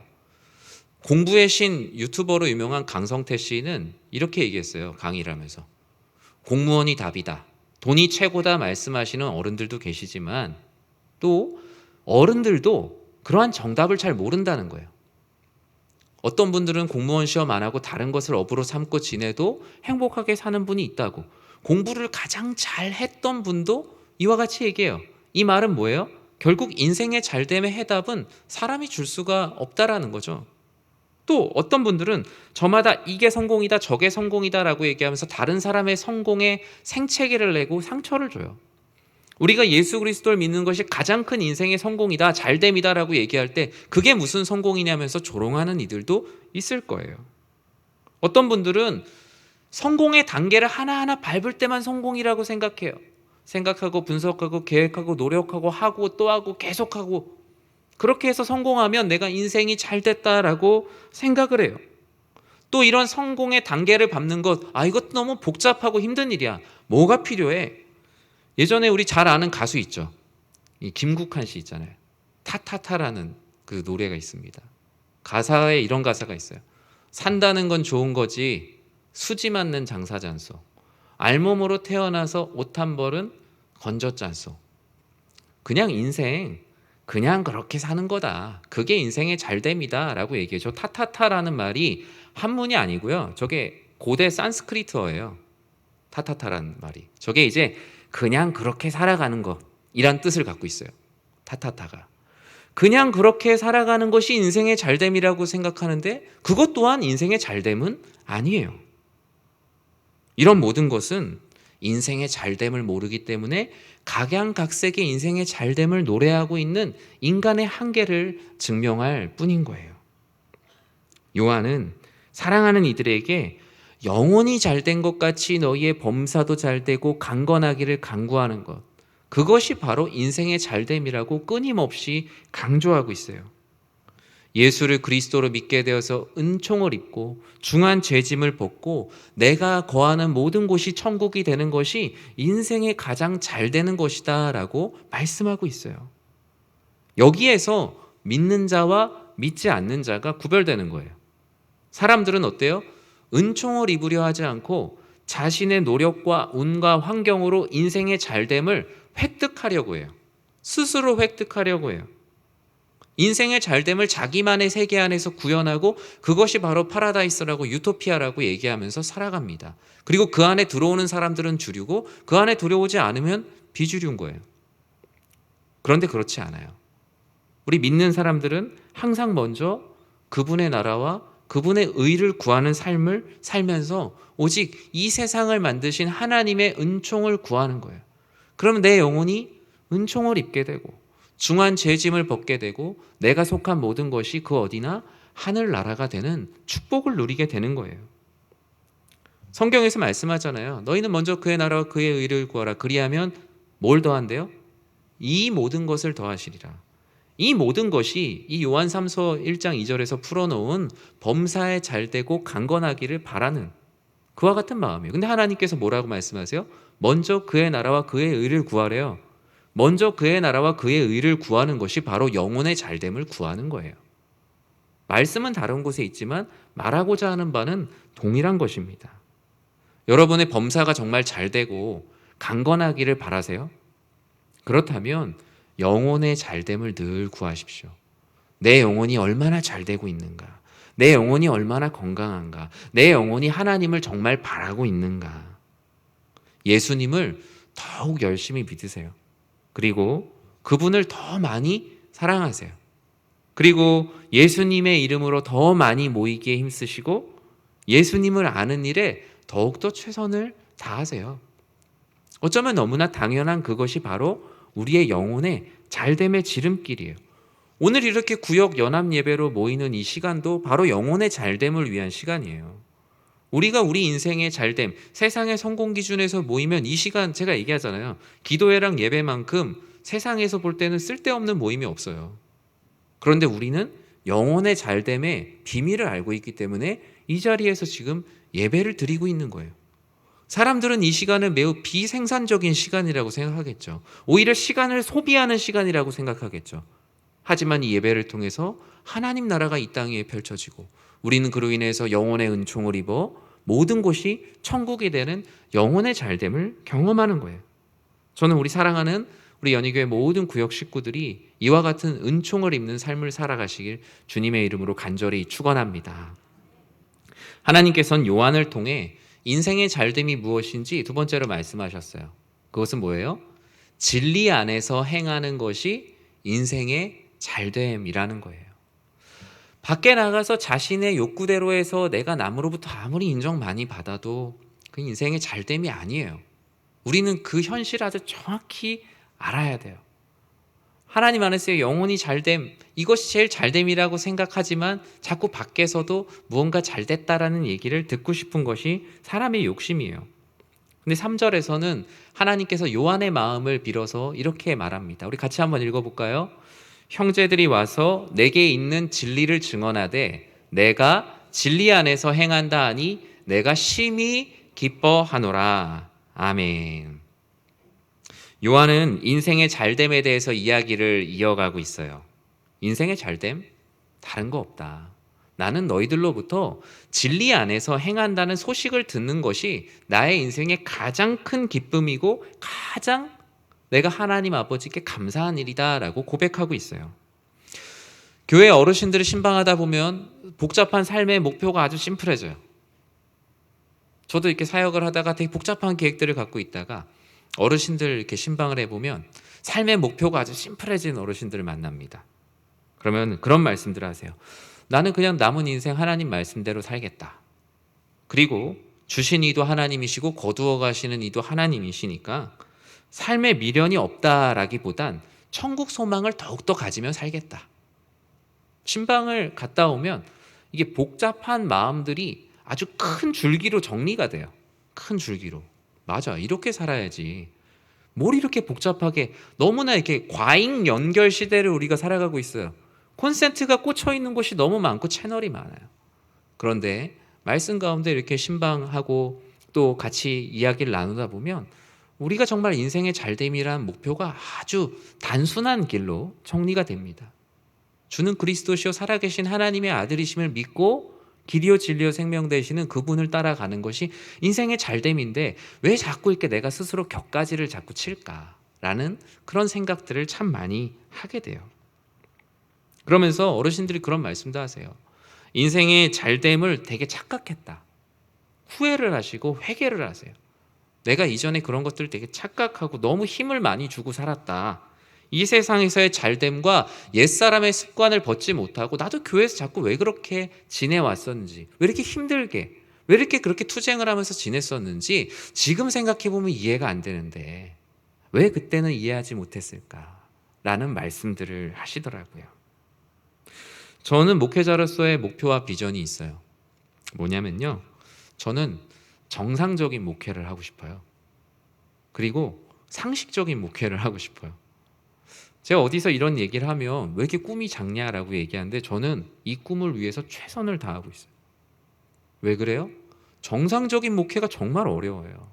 공부의 신 유튜버로 유명한 강성태 씨는 이렇게 얘기했어요. 강의를 하면서. 공무원이 답이다. 돈이 최고다 말씀하시는 어른들도 계시지만 또 어른들도 그러한 정답을 잘 모른다는 거예요. 어떤 분들은 공무원 시험 안 하고 다른 것을 업으로 삼고 지내도 행복하게 사는 분이 있다고. 공부를 가장 잘 했던 분도 이와 같이 얘기해요. 이 말은 뭐예요? 결국 인생의 잘됨의 해답은 사람이 줄 수가 없다라는 거죠. 또 어떤 분들은 저마다 이게 성공이다 저게 성공이다 라고 얘기하면서 다른 사람의 성공에 생채기를 내고 상처를 줘요. 우리가 예수 그리스도를 믿는 것이 가장 큰 인생의 성공이다 잘됨이다 라고 얘기할 때 그게 무슨 성공이냐면서 조롱하는 이들도 있을 거예요. 어떤 분들은 성공의 단계를 하나하나 밟을 때만 성공이라고 생각해요. 생각하고 분석하고 계획하고 노력하고 하고 또 하고 계속하고 그렇게 해서 성공하면 내가 인생이 잘 됐다라고 생각을 해요. 또 이런 성공의 단계를 밟는 것, 이것도 너무 복잡하고 힘든 일이야. 뭐가 필요해? 예전에 우리 잘 아는 가수 있죠. 이 김국한 씨 있잖아요. 타타타라는 그 노래가 있습니다. 가사에 이런 가사가 있어요. 산다는 건 좋은 거지 수지 맞는 장사잔소. 알몸으로 태어나서 옷 한 벌은 건졌잖소. 그냥 인생 그냥 그렇게 사는 거다. 그게 인생의 잘됨이다 라고 얘기해줘. 타타타라는 말이 한문이 아니고요. 저게 고대 산스크리트어예요. 타타타라는 말이. 저게 이제 그냥 그렇게 살아가는 것 이란 뜻을 갖고 있어요. 타타타가. 그냥 그렇게 살아가는 것이 인생의 잘됨이라고 생각하는데 그것 또한 인생의 잘됨은 아니에요. 이런 모든 것은 인생의 잘됨을 모르기 때문에 각양각색의 인생의 잘됨을 노래하고 있는 인간의 한계를 증명할 뿐인 거예요. 요한은 사랑하는 이들에게 영혼이 잘된 것 같이 너희의 범사도 잘되고 강건하기를 간구하는 것, 그것이 바로 인생의 잘됨이라고 끊임없이 강조하고 있어요. 예수를 그리스도로 믿게 되어서 은총을 입고 중한 죄짐을 벗고 내가 거하는 모든 곳이 천국이 되는 것이 인생의 가장 잘 되는 것이다 라고 말씀하고 있어요. 여기에서 믿는 자와 믿지 않는 자가 구별되는 거예요. 사람들은 어때요? 은총을 입으려 하지 않고 자신의 노력과 운과 환경으로 인생의 잘됨을 획득하려고 해요. 스스로 획득하려고 해요. 인생의 잘됨을 자기만의 세계 안에서 구현하고 그것이 바로 파라다이스라고 유토피아라고 얘기하면서 살아갑니다. 그리고 그 안에 들어오는 사람들은 주류고 그 안에 들어오지 않으면 비주류인 거예요. 그런데 그렇지 않아요. 우리 믿는 사람들은 항상 먼저 그분의 나라와 그분의 의를 구하는 삶을 살면서 오직 이 세상을 만드신 하나님의 은총을 구하는 거예요. 그러면 내 영혼이 은총을 입게 되고 중한 죄짐을 벗게 되고 내가 속한 모든 것이 그 어디나 하늘나라가 되는 축복을 누리게 되는 거예요. 성경에서 말씀하잖아요. 너희는 먼저 그의 나라와 그의 의를 구하라. 그리하면 뭘 더한대요? 이 모든 것을 더하시리라. 이 모든 것이 이 요한 3서 1장 2절에서 풀어놓은 범사에 잘되고 강건하기를 바라는 그와 같은 마음이에요. 근데 하나님께서 뭐라고 말씀하세요? 먼저 그의 나라와 그의 의를 구하래요. 먼저 그의 나라와 그의 의를 구하는 것이 바로 영혼의 잘됨을 구하는 거예요. 말씀은 다른 곳에 있지만 말하고자 하는 바는 동일한 것입니다. 여러분의 범사가 정말 잘 되고 강건하기를 바라세요? 그렇다면 영혼의 잘됨을 늘 구하십시오. 내 영혼이 얼마나 잘 되고 있는가? 내 영혼이 얼마나 건강한가? 내 영혼이 하나님을 정말 바라고 있는가? 예수님을 더욱 열심히 믿으세요. 그리고 그분을 더 많이 사랑하세요. 그리고 예수님의 이름으로 더 많이 모이기에 힘쓰시고 예수님을 아는 일에 더욱더 최선을 다하세요. 어쩌면 너무나 당연한 그것이 바로 우리의 영혼의 잘됨의 지름길이에요. 오늘 이렇게 구역 연합 예배로 모이는 이 시간도 바로 영혼의 잘됨을 위한 시간이에요. 우리가 우리 인생의 잘됨, 세상의 성공 기준에서 모이면 이 시간 제가 얘기하잖아요. 기도회랑 예배만큼 세상에서 볼 때는 쓸데없는 모임이 없어요. 그런데 우리는 영혼의 잘됨의 비밀을 알고 있기 때문에 이 자리에서 지금 예배를 드리고 있는 거예요. 사람들은 이 시간을 매우 비생산적인 시간이라고 생각하겠죠. 오히려 시간을 소비하는 시간이라고 생각하겠죠. 하지만 이 예배를 통해서 하나님 나라가 이 땅에 펼쳐지고 우리는 그로 인해서 영혼의 은총을 입어 모든 곳이 천국이 되는 영혼의 잘됨을 경험하는 거예요. 저는 우리 사랑하는 우리 연희교회 모든 구역 식구들이 이와 같은 은총을 입는 삶을 살아가시길 주님의 이름으로 간절히 축원합니다. 하나님께서는 요한을 통해 인생의 잘됨이 무엇인지 두 번째로 말씀하셨어요. 그것은 뭐예요? 진리 안에서 행하는 것이 인생의 잘됨이라는 거예요. 밖에 나가서 자신의 욕구대로 해서 내가 남으로부터 아무리 인정 많이 받아도 그 인생의 잘됨이 아니에요. 우리는 그 현실 아주 정확히 알아야 돼요. 하나님 안에서의 영혼이 잘됨, 이것이 제일 잘됨이라고 생각하지만 자꾸 밖에서도 무언가 잘됐다라는 얘기를 듣고 싶은 것이 사람의 욕심이에요. 근데 3절에서는 하나님께서 요한의 마음을 빌어서 이렇게 말합니다. 우리 같이 한번 읽어볼까요? 형제들이 와서 내게 있는 진리를 증언하되 내가 진리 안에서 행한다 하니 내가 심히 기뻐하노라. 아멘. 요한은 인생의 잘됨에 대해서 이야기를 이어가고 있어요. 인생의 잘됨? 다른 거 없다. 나는 너희들로부터 진리 안에서 행한다는 소식을 듣는 것이 나의 인생의 가장 큰 기쁨이고 가장 내가 하나님 아버지께 감사한 일이다라고 고백하고 있어요. 교회 어르신들을 신방하다 보면 복잡한 삶의 목표가 아주 심플해져요. 저도 이렇게 사역을 하다가 되게 복잡한 계획들을 갖고 있다가 어르신들 이렇게 신방을 해보면 삶의 목표가 아주 심플해진 어르신들을 만납니다. 그러면 그런 말씀들을 하세요. 나는 그냥 남은 인생 하나님 말씀대로 살겠다. 그리고 주신 이도 하나님이시고 거두어 가시는 이도 하나님이시니까 삶에 미련이 없다라기보단 천국 소망을 더욱더 가지며 살겠다. 신방을 갔다 오면 이게 복잡한 마음들이 아주 큰 줄기로 정리가 돼요. 큰 줄기로. 맞아, 이렇게 살아야지. 뭘 이렇게 복잡하게, 너무나 이렇게 과잉 연결 시대를 우리가 살아가고 있어요. 콘센트가 꽂혀 있는 곳이 너무 많고 채널이 많아요. 그런데 말씀 가운데 이렇게 신방하고 또 같이 이야기를 나누다 보면 우리가 정말 인생의 잘됨이란 목표가 아주 단순한 길로 정리가 됩니다. 주는 그리스도시요 살아계신 하나님의 아들이심을 믿고 길이요 진리요 생명 되시는 그분을 따라가는 것이 인생의 잘됨인데 왜 자꾸 이렇게 내가 스스로 격가지를 자꾸 칠까라는 그런 생각들을 참 많이 하게 돼요. 그러면서 어르신들이 그런 말씀도 하세요. 인생의 잘됨을 되게 착각했다. 후회를 하시고 회개를 하세요. 내가 이전에 그런 것들을 되게 착각하고 너무 힘을 많이 주고 살았다. 이 세상에서의 잘됨과 옛사람의 습관을 벗지 못하고 나도 교회에서 자꾸 왜 그렇게 지내왔었는지, 왜 이렇게 힘들게, 왜 이렇게 그렇게 투쟁을 하면서 지냈었는지 지금 생각해보면 이해가 안 되는데 왜 그때는 이해하지 못했을까라는 말씀들을 하시더라고요. 저는 목회자로서의 목표와 비전이 있어요. 뭐냐면요, 저는 정상적인 목회를 하고 싶어요. 그리고 상식적인 목회를 하고 싶어요. 제가 어디서 이런 얘기를 하면 왜 이렇게 꿈이 작냐라고 얘기하는데 저는 이 꿈을 위해서 최선을 다하고 있어요. 왜 그래요? 정상적인 목회가 정말 어려워요.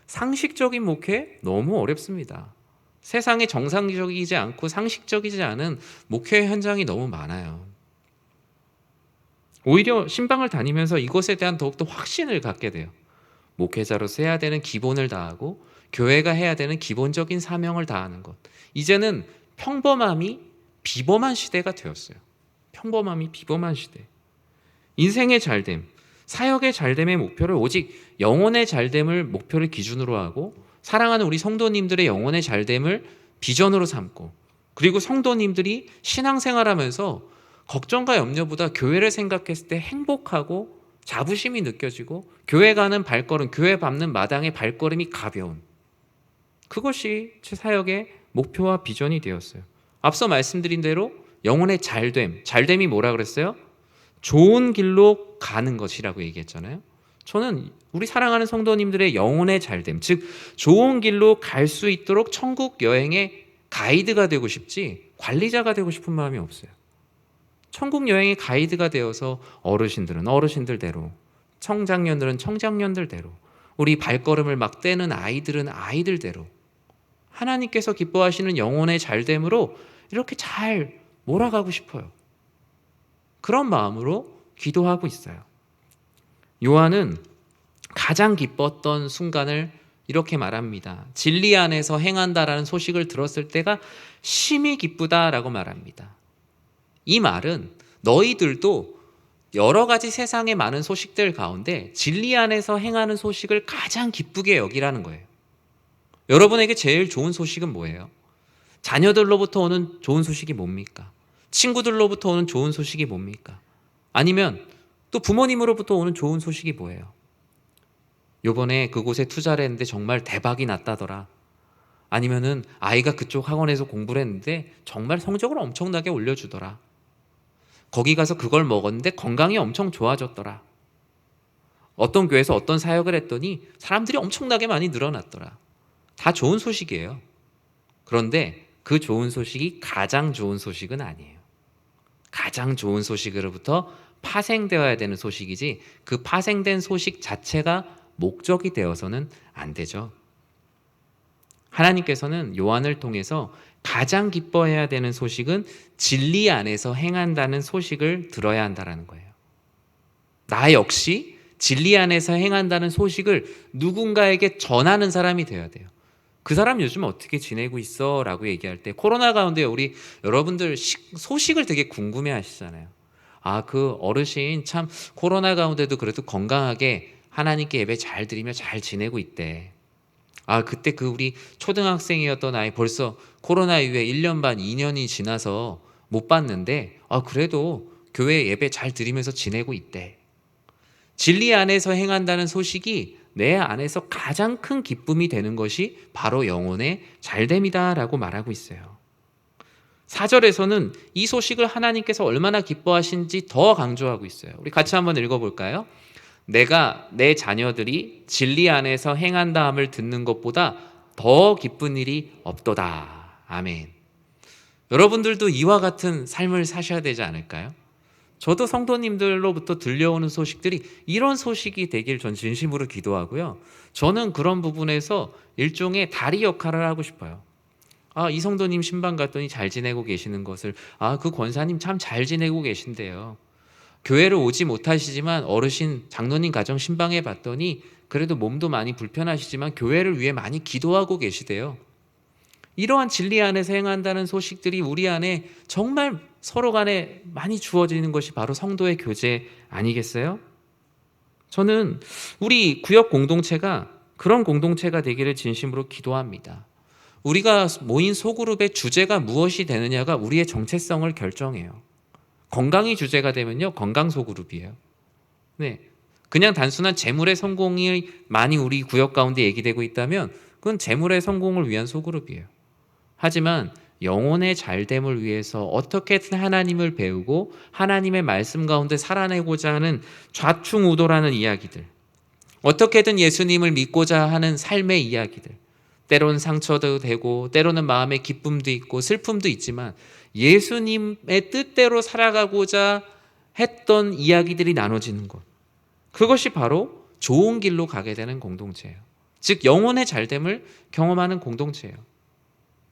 상식적인 목회 너무 어렵습니다. 세상에 정상적이지 않고 상식적이지 않은 목회 현장이 너무 많아요. 오히려 신방을 다니면서 이것에 대한 더욱더 확신을 갖게 돼요. 목회자로서 해야 되는 기본을 다하고 교회가 해야 되는 기본적인 사명을 다하는 것. 이제는 평범함이 비범한 시대가 되었어요. 평범함이 비범한 시대. 인생의 잘됨, 사역의 잘됨의 목표를 오직 영혼의 잘됨을 목표를 기준으로 하고 사랑하는 우리 성도님들의 영혼의 잘됨을 비전으로 삼고 그리고 성도님들이 신앙생활하면서 걱정과 염려보다 교회를 생각했을 때 행복하고 자부심이 느껴지고 교회 가는 발걸음, 교회 밟는 마당의 발걸음이 가벼운 그것이 제 사역의 목표와 비전이 되었어요. 앞서 말씀드린 대로 영혼의 잘됨, 잘됨이 뭐라 그랬어요? 좋은 길로 가는 것이라고 얘기했잖아요. 저는 우리 사랑하는 성도님들의 영혼의 잘됨, 즉 좋은 길로 갈 수 있도록 천국 여행의 가이드가 되고 싶지 관리자가 되고 싶은 마음이 없어요. 천국 여행의 가이드가 되어서 어르신들은 어르신들대로, 청장년들은 청장년들대로, 우리 발걸음을 막 떼는 아이들은 아이들대로 하나님께서 기뻐하시는 영혼의 잘됨으로 이렇게 잘 몰아가고 싶어요. 그런 마음으로 기도하고 있어요. 요한은 가장 기뻤던 순간을 이렇게 말합니다. 진리 안에서 행한다라는 소식을 들었을 때가 심히 기쁘다라고 말합니다. 이 말은 너희들도 여러 가지 세상의 많은 소식들 가운데 진리 안에서 행하는 소식을 가장 기쁘게 여기라는 거예요. 여러분에게 제일 좋은 소식은 뭐예요? 자녀들로부터 오는 좋은 소식이 뭡니까? 친구들로부터 오는 좋은 소식이 뭡니까? 아니면 또 부모님으로부터 오는 좋은 소식이 뭐예요? 요번에 그곳에 투자를 했는데 정말 대박이 났다더라. 아니면은 아이가 그쪽 학원에서 공부를 했는데 정말 성적을 엄청나게 올려주더라. 거기 가서 그걸 먹었는데 건강이 엄청 좋아졌더라. 어떤 교회에서 어떤 사역을 했더니 사람들이 엄청나게 많이 늘어났더라. 다 좋은 소식이에요. 그런데 그 좋은 소식이 가장 좋은 소식은 아니에요. 가장 좋은 소식으로부터 파생되어야 되는 소식이지 그 파생된 소식 자체가 목적이 되어서는 안 되죠. 하나님께서는 요한을 통해서 가장 기뻐해야 되는 소식은 진리 안에서 행한다는 소식을 들어야 한다는 거예요. 나 역시 진리 안에서 행한다는 소식을 누군가에게 전하는 사람이 되어야 돼요. 그 사람 요즘 어떻게 지내고 있어? 라고 얘기할 때 코로나 가운데 우리 여러분들 소식을 되게 궁금해 하시잖아요. 아, 그 어르신 참 코로나 가운데도 그래도 건강하게 하나님께 예배 잘 드리며 잘 지내고 있대. 아, 그때 그 우리 초등학생이었던 아이 벌써 코로나 이후에 1년 반, 2년이 지나서 못 봤는데 아, 그래도 교회 예배 잘 드리면서 지내고 있대. 진리 안에서 행한다는 소식이 내 안에서 가장 큰 기쁨이 되는 것이 바로 영혼의 잘됨이다라고 말하고 있어요. 4절에서는 이 소식을 하나님께서 얼마나 기뻐하신지 더 강조하고 있어요. 우리 같이 한번 읽어볼까요? 내가 내 자녀들이 진리 안에서 행한다함을 듣는 것보다 더 기쁜 일이 없도다. 아멘. 여러분들도 이와 같은 삶을 사셔야 되지 않을까요? 저도 성도님들로부터 들려오는 소식들이 이런 소식이 되길 전 진심으로 기도하고요. 저는 그런 부분에서 일종의 다리 역할을 하고 싶어요. 아, 이 성도님 신방 갔더니 잘 지내고 계시는 것을, 아, 그 권사님 참 잘 지내고 계신데요. 교회를 오지 못하시지만 어르신 장로님 가정 신방해 봤더니 그래도 몸도 많이 불편하시지만 교회를 위해 많이 기도하고 계시대요. 이러한 진리 안에서 행한다는 소식들이 우리 안에 정말 서로 간에 많이 주어지는 것이 바로 성도의 교제 아니겠어요? 저는 우리 구역 공동체가 그런 공동체가 되기를 진심으로 기도합니다. 우리가 모인 소그룹의 주제가 무엇이 되느냐가 우리의 정체성을 결정해요. 건강이 주제가 되면요, 건강 소그룹이에요. 네, 그냥 단순한 재물의 성공이 많이 우리 구역 가운데 얘기되고 있다면 그건 재물의 성공을 위한 소그룹이에요. 하지만 영혼의 잘됨을 위해서 어떻게든 하나님을 배우고 하나님의 말씀 가운데 살아내고자 하는 좌충우돌하는 이야기들, 어떻게든 예수님을 믿고자 하는 삶의 이야기들, 때로는 상처도 되고 때로는 마음의 기쁨도 있고 슬픔도 있지만 예수님의 뜻대로 살아가고자 했던 이야기들이 나눠지는 것, 그것이 바로 좋은 길로 가게 되는 공동체예요. 즉 영혼의 잘됨을 경험하는 공동체예요.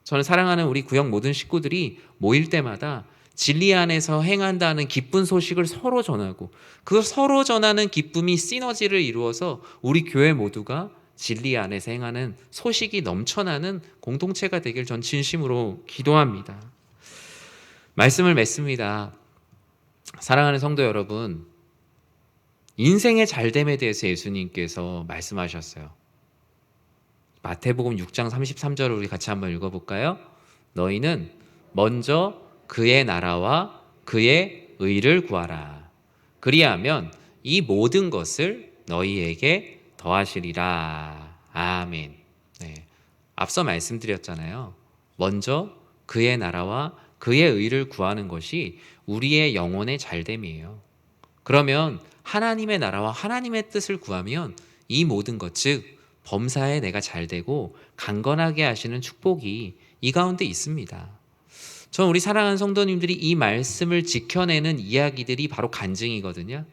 저는 사랑하는 우리 구역 모든 식구들이 모일 때마다 진리 안에서 행한다는 기쁜 소식을 서로 전하고 그 서로 전하는 기쁨이 시너지를 이루어서 우리 교회 모두가 진리 안에서 행하는 소식이 넘쳐나는 공동체가 되길 전 진심으로 기도합니다. 말씀을 맺습니다. 사랑하는 성도 여러분, 인생의 잘됨에 대해서 예수님께서 말씀하셨어요. 마태복음 6장 33절을 우리 같이 한번 읽어볼까요? 너희는 먼저 그의 나라와 그의 의를 구하라. 그리하면 이 모든 것을 너희에게 더하시리라. 아멘. 네. 앞서 말씀드렸잖아요. 먼저 그의 나라와 그의 의를 구하는 것이 우리의 영혼의 잘됨이에요. 그러면 하나님의 나라와 하나님의 뜻을 구하면 이 모든 것, 즉 범사에 내가 잘되고 강건하게 하시는 축복이 이 가운데 있습니다. 전 우리 사랑하는 성도님들이 이 말씀을 지켜내는 이야기들이 바로 간증이거든요.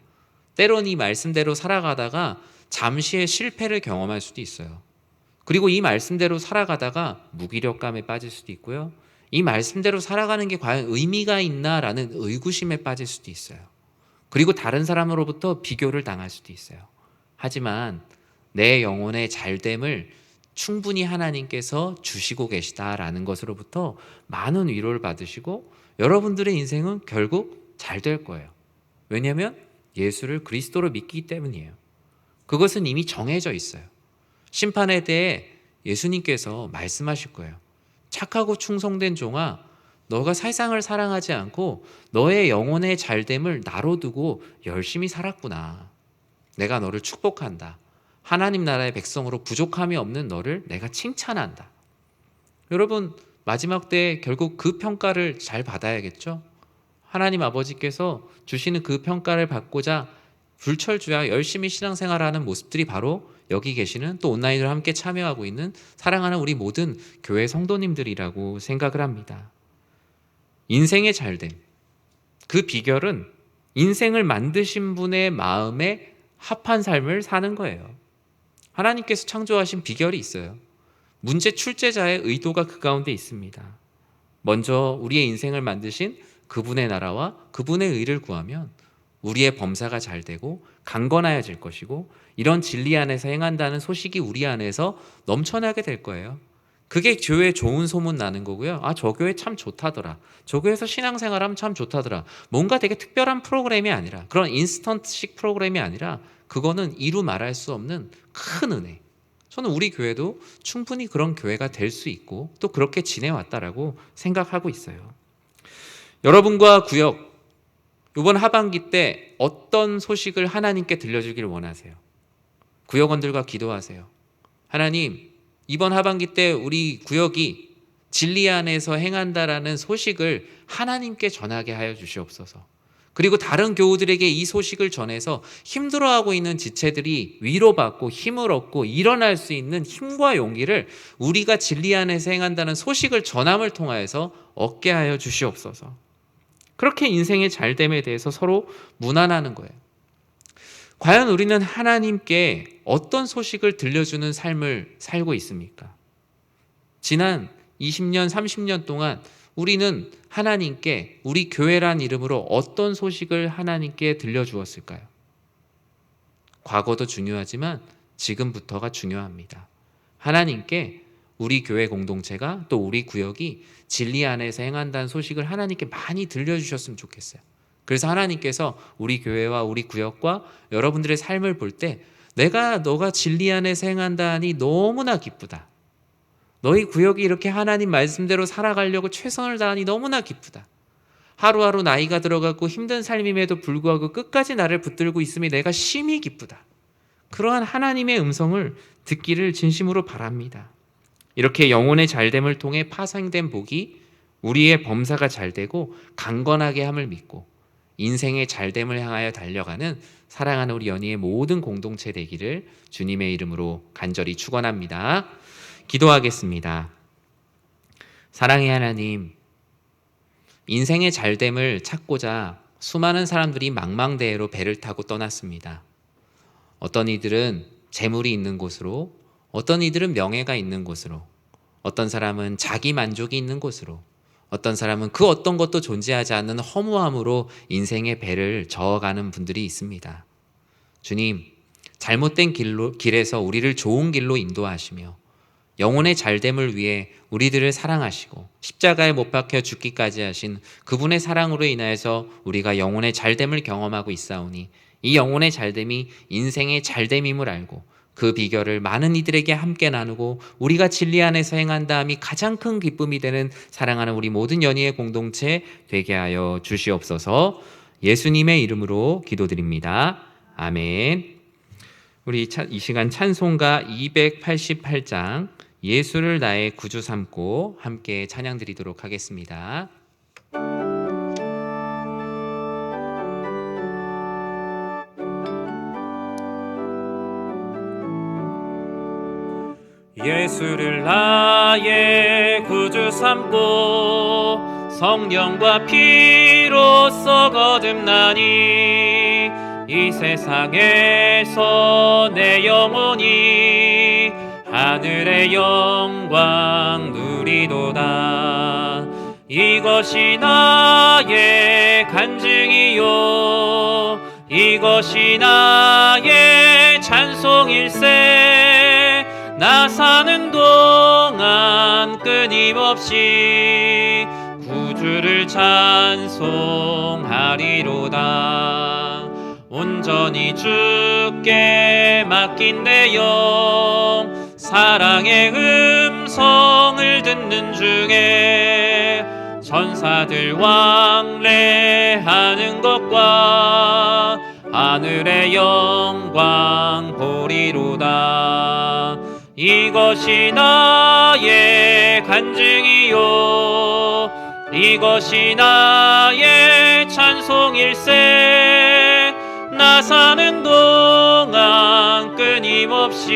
때론 이 말씀대로 살아가다가 잠시의 실패를 경험할 수도 있어요. 그리고 이 말씀대로 살아가다가 무기력감에 빠질 수도 있고요. 이 말씀대로 살아가는 게 과연 의미가 있나라는 의구심에 빠질 수도 있어요. 그리고 다른 사람으로부터 비교를 당할 수도 있어요. 하지만 내 영혼의 잘됨을 충분히 하나님께서 주시고 계시다라는 것으로부터 많은 위로를 받으시고 여러분들의 인생은 결국 잘 될 거예요. 왜냐하면 예수를 그리스도로 믿기 때문이에요. 그것은 이미 정해져 있어요. 심판에 대해 예수님께서 말씀하실 거예요. 착하고 충성된 종아, 너가 세상을 사랑하지 않고 너의 영혼의 잘됨을 나로 두고 열심히 살았구나. 내가 너를 축복한다. 하나님 나라의 백성으로 부족함이 없는 너를 내가 칭찬한다. 여러분, 마지막 때에 결국 그 평가를 잘 받아야겠죠? 하나님 아버지께서 주시는 그 평가를 받고자 불철주야 열심히 신앙생활하는 모습들이 바로 여기 계시는 또 온라인으로 함께 참여하고 있는 사랑하는 우리 모든 교회 성도님들이라고 생각을 합니다. 인생의 잘됨, 그 비결은 인생을 만드신 분의 마음에 합한 삶을 사는 거예요. 하나님께서 창조하신 비결이 있어요. 문제 출제자의 의도가 그 가운데 있습니다. 먼저 우리의 인생을 만드신 그분의 나라와 그분의 의를 구하면 우리의 범사가 잘 되고 강건하여질 것이고 이런 진리 안에서 행한다는 소식이 우리 안에서 넘쳐나게 될 거예요. 그게 교회 좋은 소문 나는 거고요. 아, 저 교회 참 좋다더라. 저 교회에서 신앙생활하면 참 좋다더라. 뭔가 되게 특별한 프로그램이 아니라, 그런 인스턴트식 프로그램이 아니라 그거는 이루 말할 수 없는 큰 은혜. 저는 우리 교회도 충분히 그런 교회가 될 수 있고 또 그렇게 지내왔다라고 생각하고 있어요. 여러분과 구역, 이번 하반기 때 어떤 소식을 하나님께 들려주길 원하세요? 구역원들과 기도하세요. 하나님, 이번 하반기 때 우리 구역이 진리 안에서 행한다라는 소식을 하나님께 전하게 하여 주시옵소서. 그리고 다른 교우들에게 이 소식을 전해서 힘들어하고 있는 지체들이 위로받고 힘을 얻고 일어날 수 있는 힘과 용기를 우리가 진리 안에서 행한다는 소식을 전함을 통하여서 얻게 하여 주시옵소서. 그렇게 인생의 잘됨에 대해서 서로 문안하는 거예요. 과연 우리는 하나님께 어떤 소식을 들려주는 삶을 살고 있습니까? 지난 20년, 30년 동안 우리는 하나님께 우리 교회란 이름으로 어떤 소식을 하나님께 들려주었을까요? 과거도 중요하지만 지금부터가 중요합니다. 하나님께 우리 교회 공동체가 또 우리 구역이 진리 안에서 행한다는 소식을 하나님께 많이 들려주셨으면 좋겠어요. 그래서 하나님께서 우리 교회와 우리 구역과 여러분들의 삶을 볼 때 너가 진리 안에서 행한다니 너무나 기쁘다. 너희 구역이 이렇게 하나님 말씀대로 살아가려고 최선을 다하니 너무나 기쁘다. 하루하루 나이가 들어가고 힘든 삶임에도 불구하고 끝까지 나를 붙들고 있음이 내가 심히 기쁘다. 그러한 하나님의 음성을 듣기를 진심으로 바랍니다. 이렇게 영혼의 잘됨을 통해 파생된 복이 우리의 범사가 잘되고 강건하게 함을 믿고 인생의 잘됨을 향하여 달려가는 사랑하는 우리 연희의 모든 공동체 되기를 주님의 이름으로 간절히 축원합니다. 기도하겠습니다. 사랑의 하나님, 인생의 잘됨을 찾고자 수많은 사람들이 망망대해로 배를 타고 떠났습니다. 어떤 이들은 재물이 있는 곳으로, 어떤 이들은 명예가 있는 곳으로, 어떤 사람은 자기 만족이 있는 곳으로, 어떤 사람은 그 어떤 것도 존재하지 않는 허무함으로 인생의 배를 저어가는 분들이 있습니다. 주님, 잘못된 길에서 우리를 좋은 길로 인도하시며 영혼의 잘됨을 위해 우리들을 사랑하시고 십자가에 못 박혀 죽기까지 하신 그분의 사랑으로 인하여서 우리가 영혼의 잘됨을 경험하고 있사오니 이 영혼의 잘됨이 인생의 잘됨임을 알고 그 비결을 많은 이들에게 함께 나누고 우리가 진리 안에서 행한다함이 가장 큰 기쁨이 되는 사랑하는 우리 모든 연희의 공동체 되게 하여 주시옵소서. 예수님의 이름으로 기도드립니다. 아멘. 우리 이 시간 찬송가 288장 예수를 나의 구주 삼고 함께 찬양 드리도록 하겠습니다. 예수를 나의 구주 삼고 성령과 피로써 거듭나니 이 세상에서 내 영혼이 하늘의 영광 누리도다. 이것이 나의 간증이요 이것이 나의 찬송일세. 나 사는 동안 끊임없이 구주를 찬송하리로다. 온전히 주께 맡긴 내 영 사랑의 음성을 듣는 중에 천사들 왕래하는 것과 하늘의 영광 보리로다. 이것이 나의 간증이요 이것이 나의 찬송일세. 나 사는 동안 끊임없이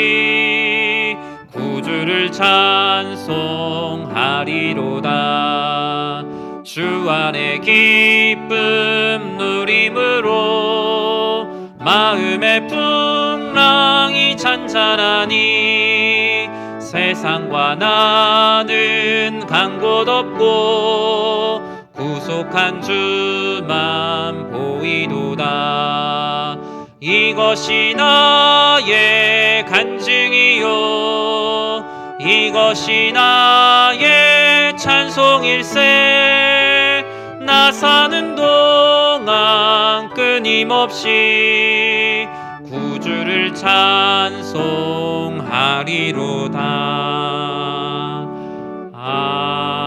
구주를 찬송하리로다. 주 안에 기쁨 누림으로 마음의 풍랑이 잔잔하니 세상과 나는 간 곳 없고 구속한 주만 보이도다. 이것이 나의 간증이요 이것이 나의 찬송일세. 나 사는 동안 끊임없이 구주를 찬송하리로다. 아멘.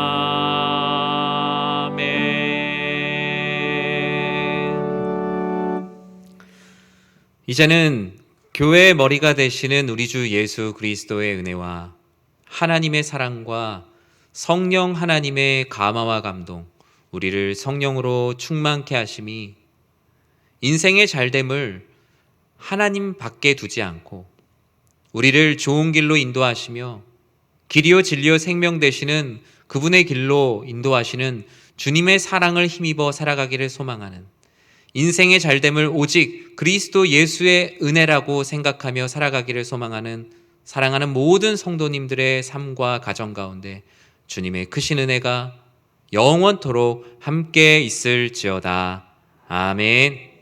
이제는 교회의 머리가 되시는 우리 주 예수 그리스도의 은혜와 하나님의 사랑과 성령 하나님의 감화와 감동, 우리를 성령으로 충만케 하심이 인생의 잘됨을 하나님 밖에 두지 않고 우리를 좋은 길로 인도하시며 길이요 진리요 생명 되시는 그분의 길로 인도하시는 주님의 사랑을 힘입어 살아가기를 소망하는, 인생의 잘됨을 오직 그리스도 예수의 은혜라고 생각하며 살아가기를 소망하는 사랑하는 모든 성도님들의 삶과 가정 가운데 주님의 크신 은혜가 영원토록 함께 있을지어다. 아멘.